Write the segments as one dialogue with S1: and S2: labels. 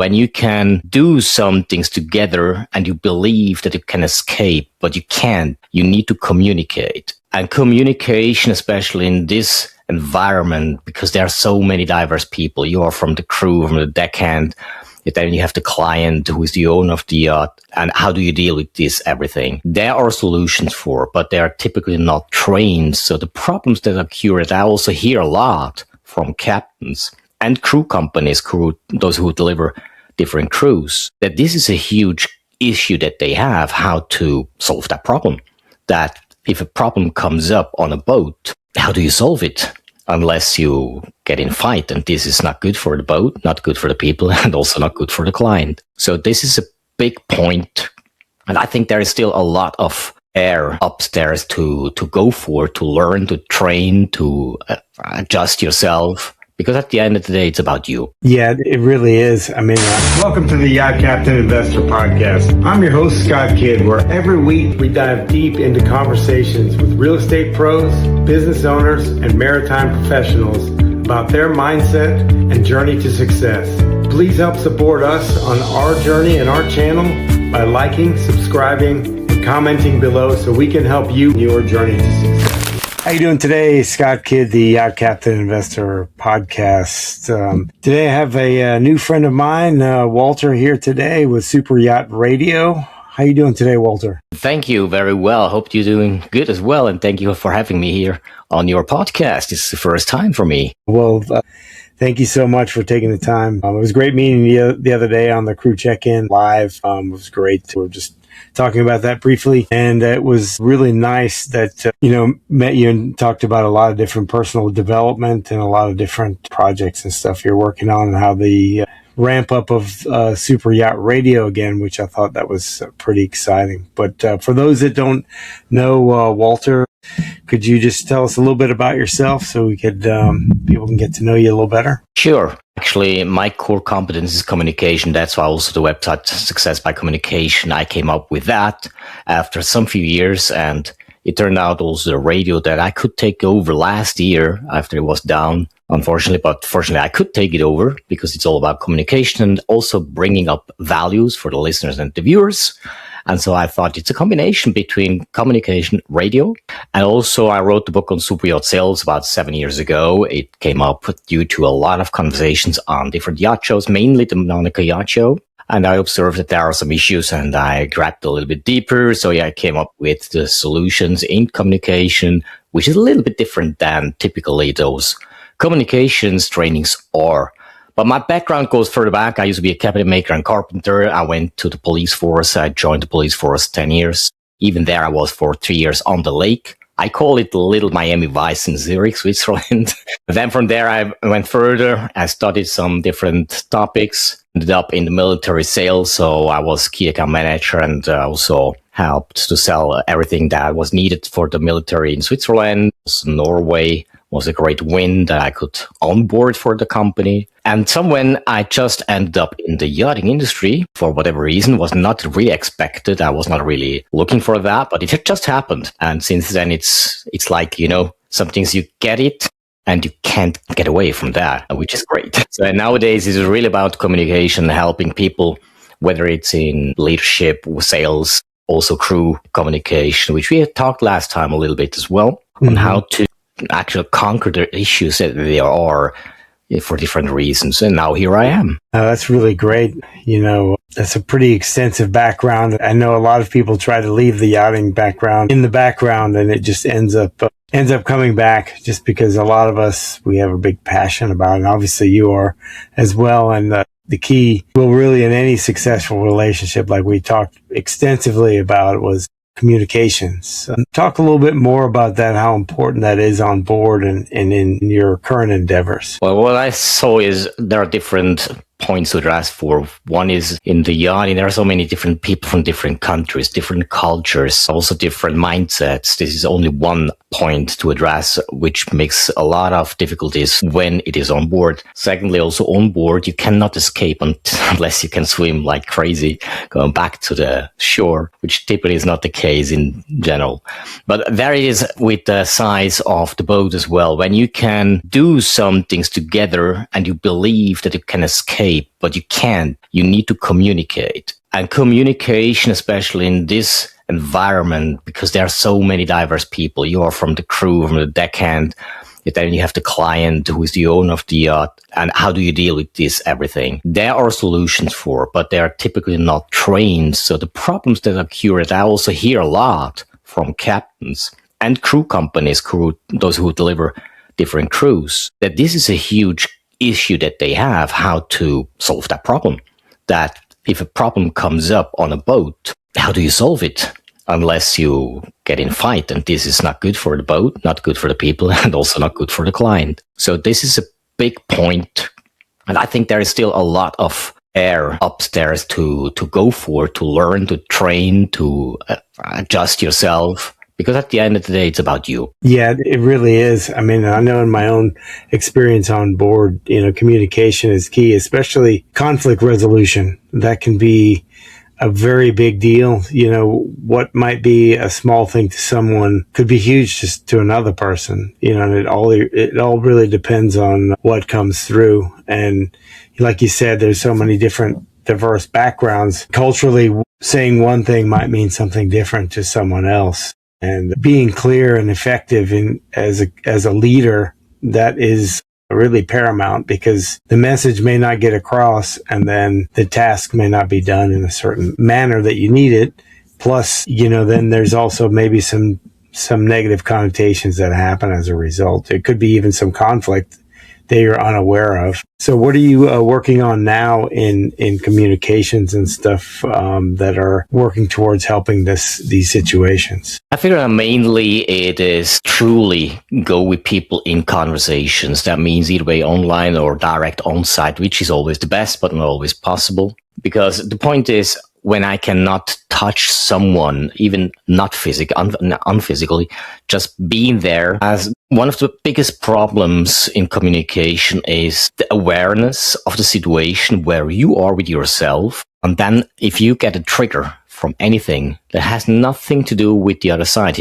S1: When you can do some things together and you believe that you can escape, but you can't, you need to communicate. And communication, especially in this environment, because there are so many diverse people. You are from the crew, from the deckhand, then you have the client who is the owner of the yacht. And how do you deal with this, everything? There are solutions for, but they are typically not trained. So the problems that occur, I also hear a lot from captains and crew companies, those who deliver different crews, that this is a huge issue that they have, how to solve that problem. That if a problem comes up on a boat, how do you solve it? Unless you get in fight, and this is not good for the boat, not good for the people, and also not good for the client. So this is a big point, and I think there is still a lot of air upstairs to go for, to learn, to train, to adjust yourself. Because at the end of the day, it's about you.
S2: Yeah, it really is. I mean, welcome to the Yacht Captain Investor Podcast. I'm your host, Scott Kidd, where every week we dive deep into conversations with real estate pros, business owners, and maritime professionals about their mindset and journey to success. Please help support us on our journey and our channel by liking, subscribing, and commenting below so we can help you in your journey to success. How you doing today? Scott Kidd, the Yacht Captain Investor Podcast. Today I have a new friend of mine, Walter, here today with SuperYacht Radio. How you doing today, Walter?
S1: Thank you. Very well. Hope you're doing good as well. And thank you for having me here on your podcast. It's the first time for me.
S2: Well, thank you so much for taking the time. It was great meeting you the other day on the crew check-in live. It was great. We were just talking about that briefly, and it was really nice that met you and talked about a lot of different personal development and a lot of different projects and stuff you're working on, and how the ramp up of SuperYacht Radio again, which I thought that was pretty exciting. But for those that don't know Walter, could you just tell us a little bit about yourself so we could people can get to know you a little better?
S1: Sure. Actually, my core competence is communication. That's why also the website Success by Communication, I came up with that after some few years. And it turned out also the radio that I could take over last year after it was down, unfortunately. But fortunately, I could take it over because it's all about communication and also bringing up values for the listeners and the viewers. And so I thought it's a combination between communication, radio, and also I wrote the book on super yacht sales about 7 years ago. It came up due to a lot of conversations on different yacht shows, mainly the Monaco Yacht Show. And I observed that there are some issues, and I grabbed a little bit deeper. So yeah, I came up with the solutions in communication, which is a little bit different than typically those communications trainings are. But my background goes further back. I used to be a cabinet maker and carpenter. I went to the police force. I joined the police force 10 years. Even there, I was for 3 years on the lake. I call it the Little Miami Vice in Zurich, Switzerland. Then from there, I went further. I studied some different topics. Ended up in the military sales. So I was key account manager and also helped to sell everything that was needed for the military in Switzerland. Also Norway was a great win that I could onboard for the company. And somewhen I just ended up in the yachting industry for whatever reason. Was not really expected. I was not really looking for that, but it had just happened. And since then it's like, some things you get it and you can't get away from that, which is great. So nowadays it's really about communication, helping people, whether it's in leadership, sales, also crew communication, which we had talked last time a little bit as well, on how to actually conquer the issues that there are for different reasons. And now here I am.
S2: That's really great. That's a pretty extensive background. I know a lot of people try to leave the yachting background in the background, and it just ends up coming back just because a lot of us, we have a big passion about it. And obviously you are as well. And the key, really in any successful relationship, like we talked extensively about, was communications. Talk a little bit more about that, how important that is on board and in your current endeavors.
S1: Well, what I saw is there are different points to address for. One is in the yachting, there are so many different people from different countries, different cultures, also different mindsets. This is only one point to address, which makes a lot of difficulties when it is on board. Secondly, also on board, you cannot escape unless you can swim like crazy, going back to the shore, which typically is not the case in general. But there it is with the size of the boat as well. When you can do some things together and you believe that you can escape, escape, but you can't. You need to communicate. And communication, especially in this environment, because there are so many diverse people. You are from the crew, from the deckhand, then you have the client who is the owner of the yacht. And how do you deal with this, everything? There are solutions for, but they are typically not trained. So the problems that occur, I also hear a lot from captains and crew companies, those who deliver different crews, that this is a huge issue that they have, how to solve that problem. That if a problem comes up on a boat, how do you solve it? Unless you get in fight, and this is not good for the boat, not good for the people, and also not good for the client. So this is a big point, and I think there is still a lot of air upstairs to go for, to learn, to train, to adjust yourself. Because at the end of the day, it's about you.
S2: Yeah, it really is. I mean, I know in my own experience on board, communication is key, especially conflict resolution. That can be a very big deal. What might be a small thing to someone could be huge just to another person, and it all really depends on what comes through. And like you said, there's so many different diverse backgrounds. Culturally, saying one thing might mean something different to someone else. And being clear and effective as a leader, that is really paramount, because the message may not get across, and then the task may not be done in a certain manner that you need it. Plus, then there's also maybe some negative connotations that happen as a result. It could be even some conflict that you're unaware of. So what are you working on now in communications and stuff that are working towards helping these situations?
S1: I figure mainly it is truly go with people in conversations. That means either way online or direct on-site, which is always the best, but not always possible. Because the point is, when I cannot touch someone, even not unphysically, just being there, as one of the biggest problems in communication is the awareness of the situation where you are with yourself. And then if you get a trigger from anything that has nothing to do with the other side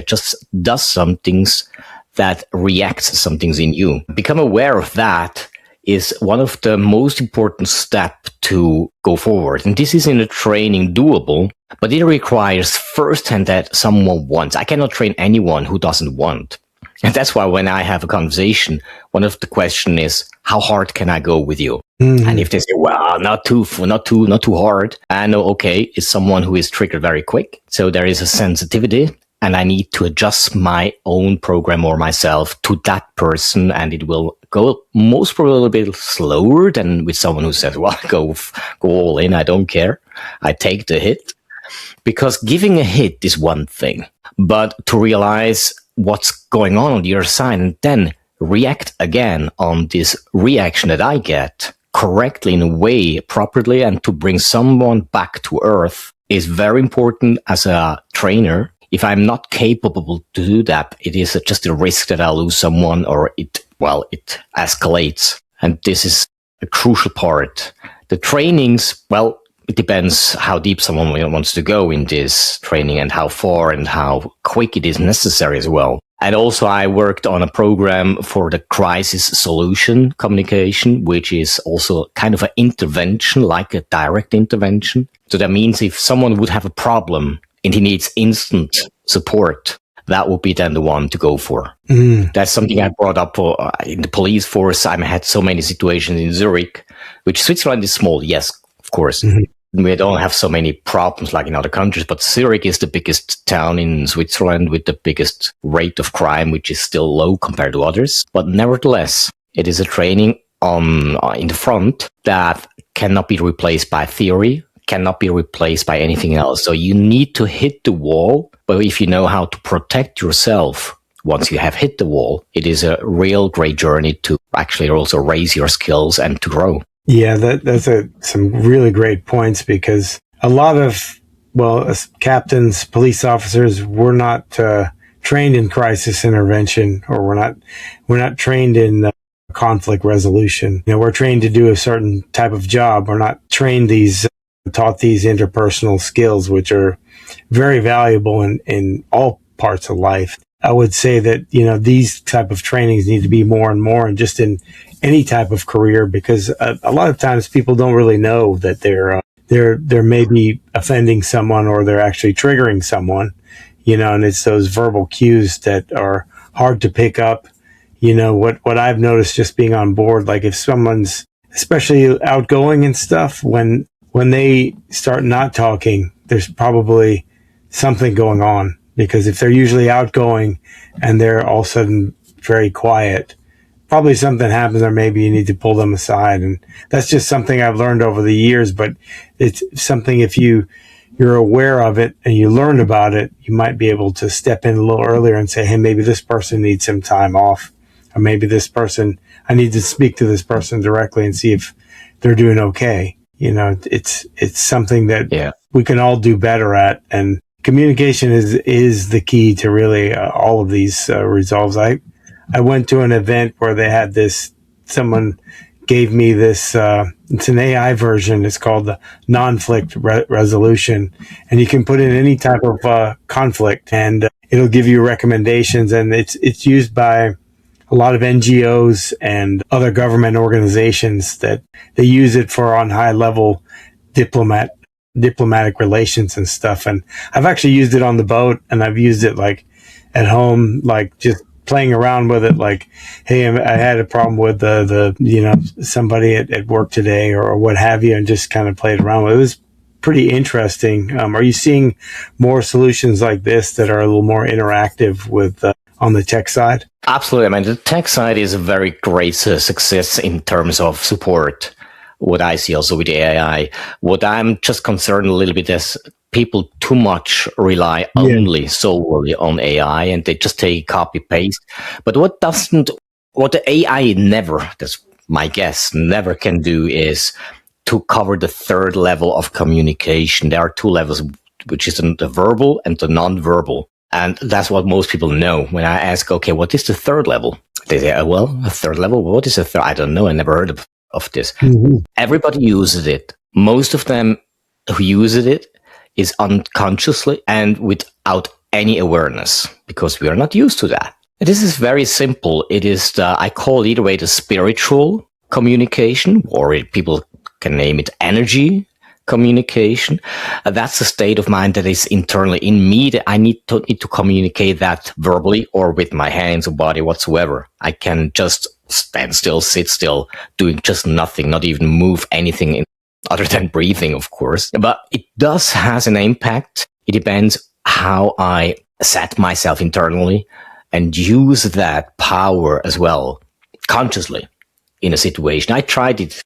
S1: just does some things that reacts some things in you. Become aware of that is one of the most important steps to go forward. And this is in the training doable, but it requires firsthand that someone wants. I cannot train anyone who doesn't want. And that's why when I have a conversation, one of the questions is, how hard can I go with you? Mm-hmm. And if they say, well, not too hard, I know, okay, it's someone who is triggered very quick. So there is a sensitivity, and I need to adjust my own program or myself to that person, and it will go most probably a little bit slower than with someone who says, well, go all in, I don't care. I take the hit. Because giving a hit is one thing, but to realize what's going on the other side and then react again on this reaction that I get correctly in a way, properly, and to bring someone back to earth is very important as a trainer. If I'm not capable to do that, it is just a risk that I'll lose someone, or it escalates. And this is a crucial part. The trainings, well, it depends how deep someone wants to go in this training and how far and how quick it is necessary as well. And also I worked on a program for the crisis solution communication, which is also kind of an intervention, like a direct intervention. So that means if someone would have a problem and he needs instant support, that would be then the one to go for. Mm. That's something I brought up in the police force. I had so many situations in Zurich, which Switzerland is small, yes, of course. Mm-hmm. We don't have so many problems like in other countries, but Zurich is the biggest town in Switzerland with the biggest rate of crime, which is still low compared to others. But nevertheless, it is a training in the front that cannot be replaced by theory, cannot be replaced by anything else. So you need to hit the wall, but if you know how to protect yourself once you have hit the wall, it is a real great journey to actually also raise your skills and to grow.
S2: Yeah, that's some really great points, because a lot of, as captains, police officers, we're not trained in crisis intervention, or we're not trained in conflict resolution. We're trained to do a certain type of job. We're not taught these interpersonal skills, which are very valuable in all parts of life. I would say that, these type of trainings need to be more and more, and just in any type of career, because a lot of times people don't really know that they're maybe offending someone or they're actually triggering someone, and it's those verbal cues that are hard to pick up. What I've noticed just being on board, like if someone's especially outgoing and stuff, when they start not talking, there's probably something going on, because if they're usually outgoing and they're all of a sudden very quiet, probably something happens, or maybe you need to pull them aside. And that's just something I've learned over the years, but it's something, if you're aware of it and you learned about it, you might be able to step in a little earlier and say, hey, maybe this person needs some time off, or maybe I need to speak to this person directly and see if they're doing okay. It's something that we can all do better at, and communication is the key to really all of these resolves. I went to an event where they had someone gave me this, it's an AI version. It's called the non-conflict resolution. And you can put in any type of conflict, and it'll give you recommendations. And it's used by a lot of NGOs and other government organizations that they use it for on high level diplomatic relations and stuff. And I've actually used it on the boat, and I've used it like at home, like just playing around with it, like, hey, I had a problem with somebody at work today, or what have you, and just kind of played around with it. It was pretty interesting. Are you seeing more solutions like this that are a little more interactive with on the tech side?
S1: Absolutely. I mean, the tech side is a very great success in terms of support. What I see also with AI, what I'm just concerned a little bit is people too much rely solely on AI, and they just take copy paste. But what the AI never, that's my guess, never can do is to cover the third level of communication. There are two levels, which is the verbal and the non-verbal. And that's what most people know. When I ask, okay, what is the third level? They say, well, a third level? What is a third? I don't know. I never heard of this. Mm-hmm. Everybody uses it. Most of them who use it is unconsciously and without any awareness, because we are not used to that. This is very simple. It is I call either way the spiritual communication, or people can name it energy communication. That's a state of mind that is internally in me, that I need to communicate that verbally or with my hands or body whatsoever. I can just stand still, sit still, doing just nothing, not even move anything other than breathing, of course. But it does has an impact. It depends how I set myself internally and use that power as well consciously in a situation. I tried it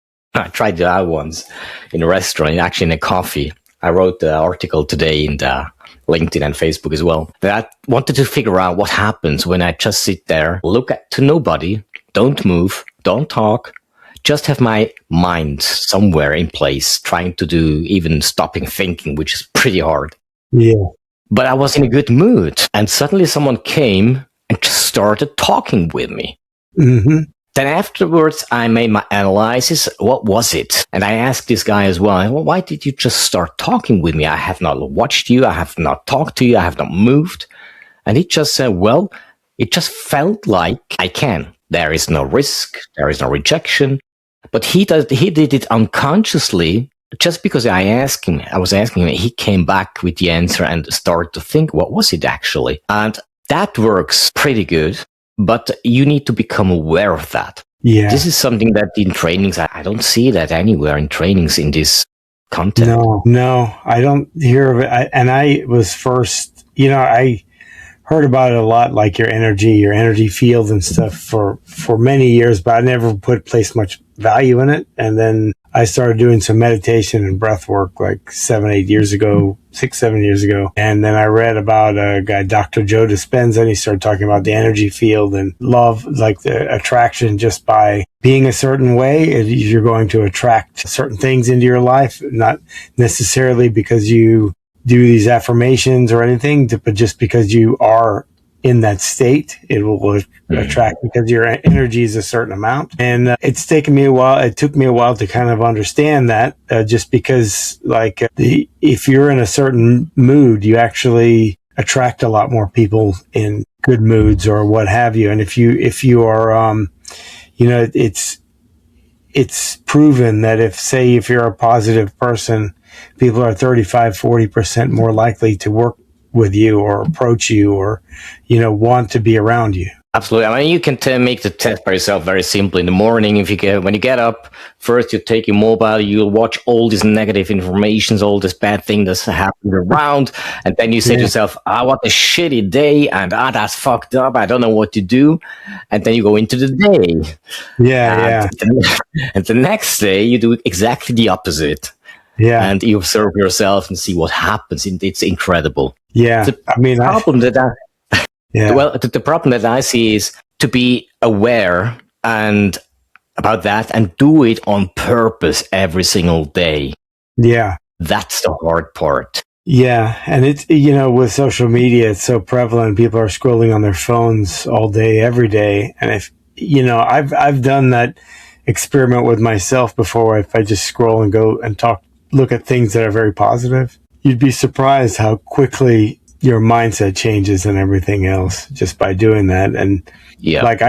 S1: out once in a restaurant, actually in a coffee. I wrote the article today in the LinkedIn and Facebook as well, that I wanted to figure out what happens when I just sit there, look to nobody, don't move, don't talk, just have my mind somewhere in place, trying to do even stopping thinking, which is pretty hard.
S2: Yeah.
S1: But I was in a good mood, and suddenly someone came and just started talking with me. Mm-hmm. Then afterwards, I made my analysis. What was it? And I asked this guy as well, why did you just start talking with me? I have not watched you. I have not talked to you. I have not moved. And he just said, well, it just felt like I can. There is no risk. There is no rejection. But he did it unconsciously, just because I was asking him, he came back with the answer and started to think, what was it actually? And that works pretty good, but you need to become aware of that. Yeah. This is something that in trainings, I don't see that anywhere in trainings in this content.
S2: No, I don't hear of it. I was first, I heard about it a lot, like your energy field and stuff for many years, but I never placed much value in it. And then I started doing some meditation and breath work like 7 years ago. And then I read about a guy, Dr. Joe Dispenza, and he started talking about the energy field and love, like the attraction just by being a certain way. You're going to attract certain things into your life, not necessarily because you do these affirmations or anything, but just because you are in that state, it will attract, because your energy is a certain amount. And it's taken me a while. It took me a while to kind of understand that, just because if you're in a certain mood, you actually attract a lot more people in good moods or what have you. And if you are, it's proven that if you're a positive person, people are 35-40% more likely to work with you or approach you or, want to be around you.
S1: Absolutely. I mean, you can make the test by yourself very simply. In the morning, when you get up, first you take your mobile, you'll watch all this negative information, all this bad thing that's happened around, and then you say to yourself, what a shitty day, and that's fucked up, I don't know what to do, and then you go into the day. And the next day, you do exactly the opposite. Yeah. And you observe yourself and see what happens. It's incredible.
S2: Yeah.
S1: The problem the problem that I see is to be aware about that and do it on purpose every single day.
S2: Yeah.
S1: That's the hard part.
S2: Yeah. And it's, with social media, it's so prevalent. People are scrolling on their phones all day, every day. And I've done that experiment with myself before. If I just scroll and go and look at things that are very positive, you'd be surprised how quickly your mindset changes and everything else just by doing that. And like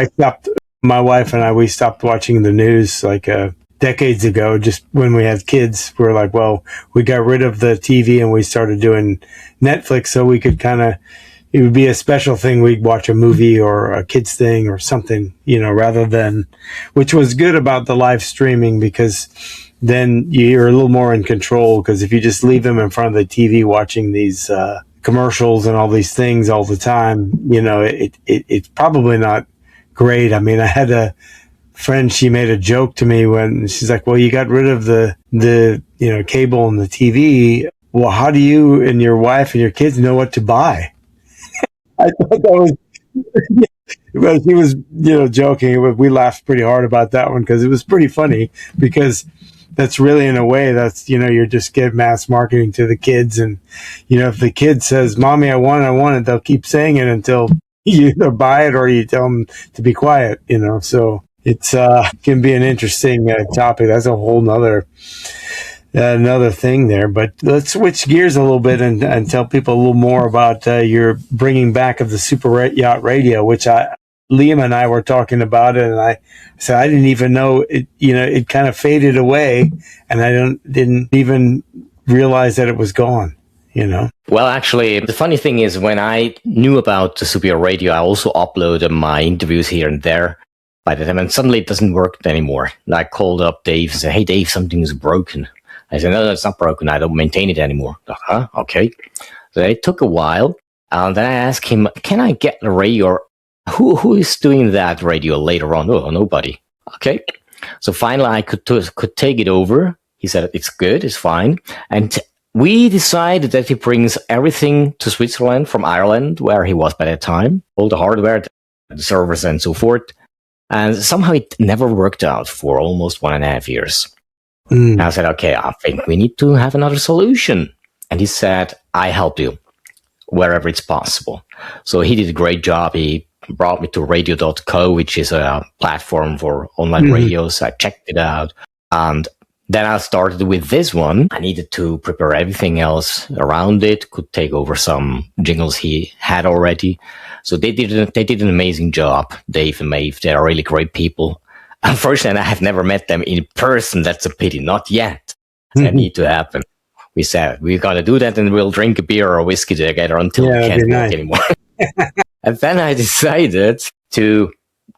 S2: my wife and we stopped watching the news decades ago, just when we had kids. We were like, well, we got rid of the TV and we started doing Netflix so we could it would be a special thing. We'd watch a movie or a kids thing or something, rather than, which was good about the live streaming because then you're a little more in control, because if you just leave them in front of the TV watching these, commercials and all these things all the time, it's probably not great. I mean, I had a friend, she made a joke to me when she's like, well, you got rid of the cable and the TV. Well, how do you and your wife and your kids know what to buy? I thought that was, well, he was, joking. We laughed pretty hard about that one because it was pretty funny, because that's really, in a way, that's, you're just getting mass marketing to the kids. And, if the kid says, Mommy, I want it, they'll keep saying it until you either buy it or you tell them to be quiet, So it's, can be an interesting topic. That's a whole another thing there. But let's switch gears a little bit and tell people a little more about your bringing back of the Super Yacht Radio, which Liam and I were talking about it, and I said I didn't even know it. It kind of faded away, and I didn't even realize that it was gone.
S1: Well, actually, the funny thing is, when I knew about the SuperYacht Radio, I also uploaded my interviews here and there by the time, and suddenly it doesn't work anymore. And I called up Dave and said, "Hey, Dave, something is broken." I said, "No, it's not broken. I don't maintain it anymore." Okay. So it took a while, and then I asked him, "Can I get the radio?" Who is doing that radio later on? Oh, nobody. Okay. So finally I could take it over. He said, it's good, it's fine. And we decided that he brings everything to Switzerland from Ireland, where he was by that time, all the hardware, the servers and so forth. And somehow it never worked out for almost 1.5 years. And I said, okay, I think we need to have another solution. And he said, I help you wherever it's possible. So he did a great job. He brought me to radio.co, which is a platform for online radios. I checked it out. And then I started with this one. I needed to prepare everything else around it, could take over some jingles he had already. So they did an amazing job. Dave and Maeve, they're really great people. Unfortunately, I have never met them in person. That's a pity. Not yet. That need to happen. We said, we're going to do that and we'll drink a beer or a whiskey together until we can't walk anymore. And then I decided to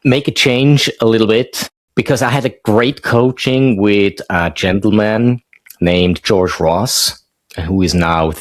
S1: make a change a little bit, because I had a great coaching with a gentleman named George Ross, who is now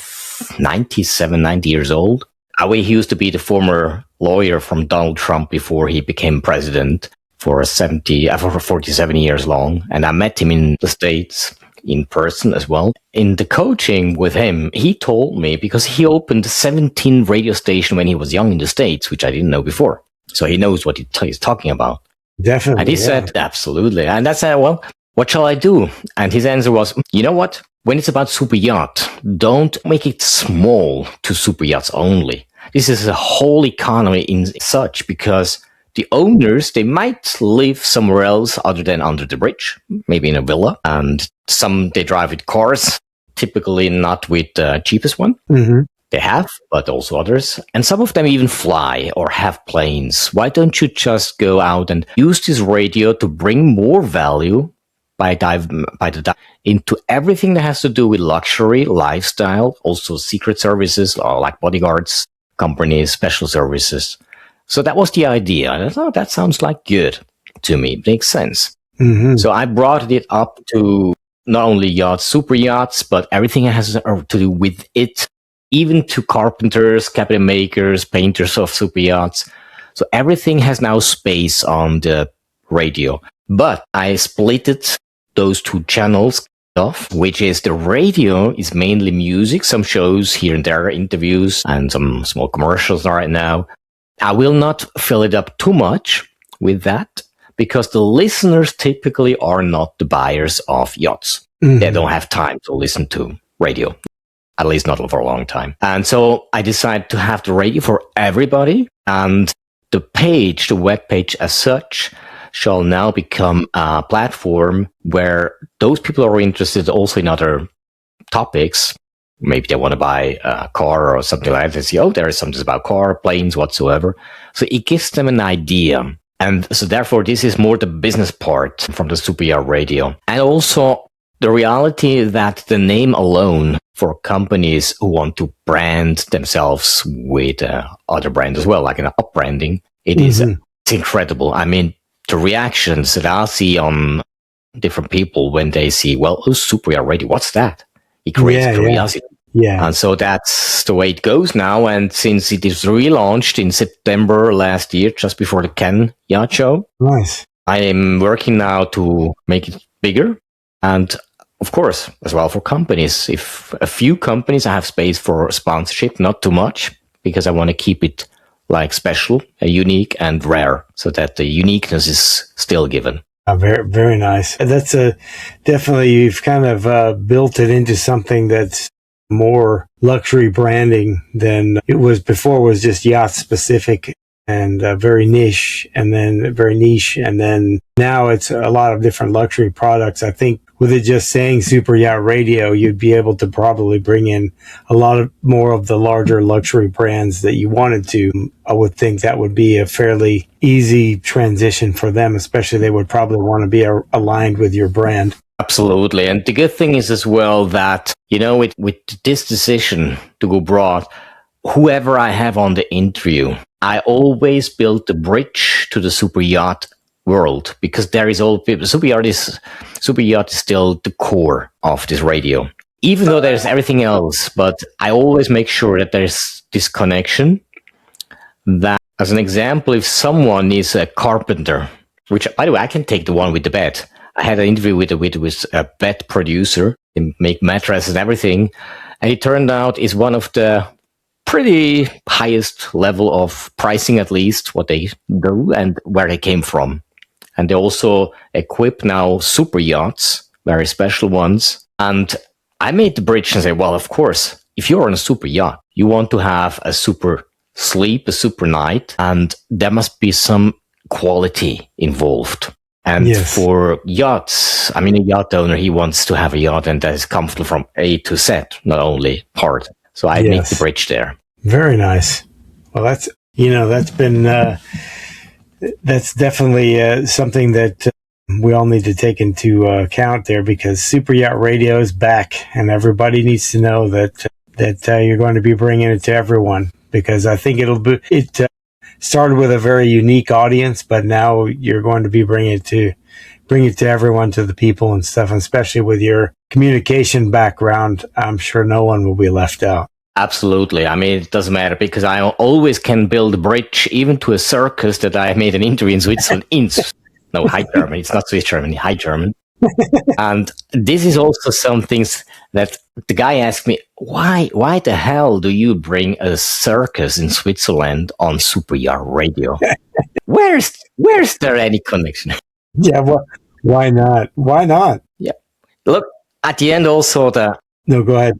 S1: 90 years old. He used to be the former lawyer from Donald Trump before he became president for 47 years long. And I met him in the States in person as well. In the coaching with him, he told me, because he opened 17 radio stations when he was young in the States, which I didn't know before. So he knows what he's talking about.
S2: Definitely.
S1: And he said, absolutely. And I said, well, what shall I do? And his answer was, you know what? When it's about super yacht, don't make it small to super yachts only. This is a whole economy in such, because the owners, they might live somewhere else other than under the bridge, maybe in a villa. And some, they drive with cars, typically not with the cheapest one. They have, but also others. And some of them even fly or have planes. Why don't you just go out and use this radio to bring more value into everything that has to do with luxury, lifestyle, also secret services like bodyguards, companies, special services. So that was the idea. And I thought that sounds like good to me. Makes sense.
S2: Mm-hmm.
S1: So I brought it up to not only yachts, super yachts, but everything that has to do with it, even to carpenters, cabinet makers, painters of super yachts. So everything has now space on the radio. But I splitted those two channels off, which is the radio is mainly music, some shows here and there, interviews, and some small commercials right now. I will not fill it up too much with that, because the listeners typically are not the buyers of yachts. Mm-hmm. They don't have time to listen to radio, at least not for a long time. And so I decided to have the radio for everybody, and the web page as such, shall now become a platform where those people are interested also in other topics. Maybe they want to buy a car or something like that. They see, there is something about car, planes, whatsoever. So it gives them an idea. And so therefore, this is more the business part from the SuperYacht Radio. And also the reality that the name alone for companies who want to brand themselves with other brands as well, like an up-branding, it's incredible. I mean, the reactions that I see on different people when they see, SuperYacht Radio, what's that? It creates curiosity.
S2: Yeah.
S1: And so that's the way it goes now. And since it is relaunched in September last year, just before the Cannes Yacht Show,
S2: nice.
S1: I am working now to make it bigger. And of course, as well for companies. If a few companies, I have space for sponsorship, not too much, because I want to keep it like special, unique and rare, so that the uniqueness is still given.
S2: Very, very nice. That's definitely, you've kind of built it into something that's more luxury branding than it was before. It was just yacht specific and very niche, and then now it's a lot of different luxury products. I think with it just saying SuperYacht Radio, you'd be able to probably bring in a lot more of the larger luxury brands that you wanted to. I would think that would be a fairly easy transition for them, especially they would probably want to be aligned with your brand.
S1: Absolutely. And the good thing is as well that, with this decision to go broad, whoever I have on the interview, I always build the bridge to the super yacht world, because there is all people. Super yacht is still the core of this radio, even though there's everything else. But I always make sure that there's this connection. That, as an example, if someone is a carpenter, which, by the way, I can take the one with the bed. I had an interview with a bed producer, and make mattresses and everything, and it turned out is one of the pretty highest level of pricing, at least what they do and where they came from. And they also equip now super yachts, very special ones. And I made the bridge and say, well, of course, if you're on a super yacht, you want to have a super sleep, a super night, and there must be some quality involved. And for yachts, a yacht owner, he wants to have a yacht and that is comfortable from A to Z, not only part. So I make the bridge there.
S2: Very nice. Well, that's been, that's definitely something that we all need to take into account there, because SuperYacht Radio is back and everybody needs to know that you're going to be bringing it to everyone, because I think it started with a very unique audience, but now you're going to be bring it to everyone, to the people and stuff, and especially with your communication background, I'm sure no one will be left out.
S1: Absolutely. It doesn't matter, because I always can build a bridge even to a circus that I made an interview in Switzerland. High German. It's not Swiss German, High German. And this is also some things that the guy asked me, why the hell do you bring a circus in Switzerland on SuperYacht Radio? Where's there any connection?
S2: Yeah, well, why not? Why not?
S1: Yeah. Look, at the end also
S2: No, go ahead.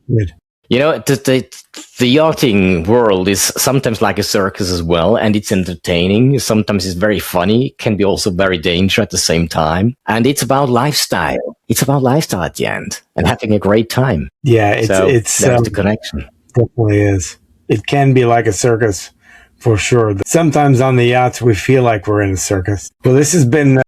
S1: The yachting world is sometimes like a circus as well, and it's entertaining. Sometimes it's very funny, can be also very dangerous at the same time. And it's about lifestyle. It's about lifestyle at the end and having a great time.
S2: Yeah, it's
S1: that's the connection.
S2: Definitely is. It can be like a circus for sure. Sometimes on the yachts we feel like we're in a circus. Well, this has been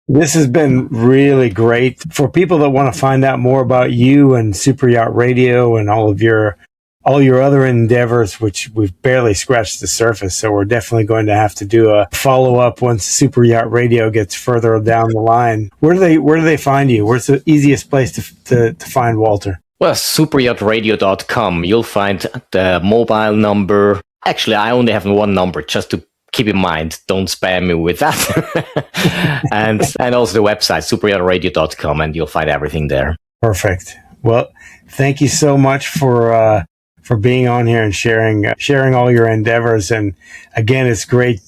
S2: This has been really great. For people that want to find out more about you and Super Yacht Radio and all your other endeavors, which we've barely scratched the surface, so we're definitely going to have to do a follow-up once Super Yacht Radio gets further down the line. Where do they find you? Where's the easiest place to find Walter?
S1: Well, superyachtradio.com. You'll find the mobile number. Actually, I only have one number, just to keep in mind. Don't spam me with that. and also the website, superyachtradio.com, and you'll find everything there.
S2: Perfect. Well, thank you so much for being on here and sharing all your endeavors. And again, it's great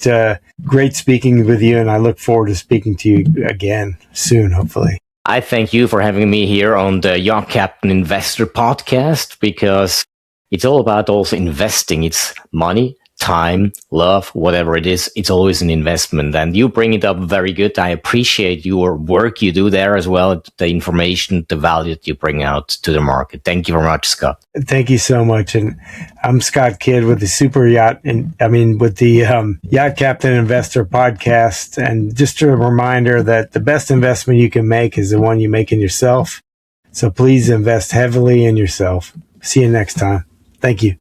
S2: speaking with you, and I look forward to speaking to you again soon, hopefully.
S1: I thank you for having me here on the Yacht Captain Investor Podcast, because it's all about also investing. It's money, time, love, whatever it is. It's always an investment, and you bring it up very good. I appreciate your work you do there as well, the information, the value that you bring out to the market. Thank you very much, Scott.
S2: Thank you so much. And I'm Scott Kidd with the with the Yacht Captain Investor Podcast. And just a reminder that the best investment you can make is the one you make in yourself. So please invest heavily in yourself. See you next time. Thank you.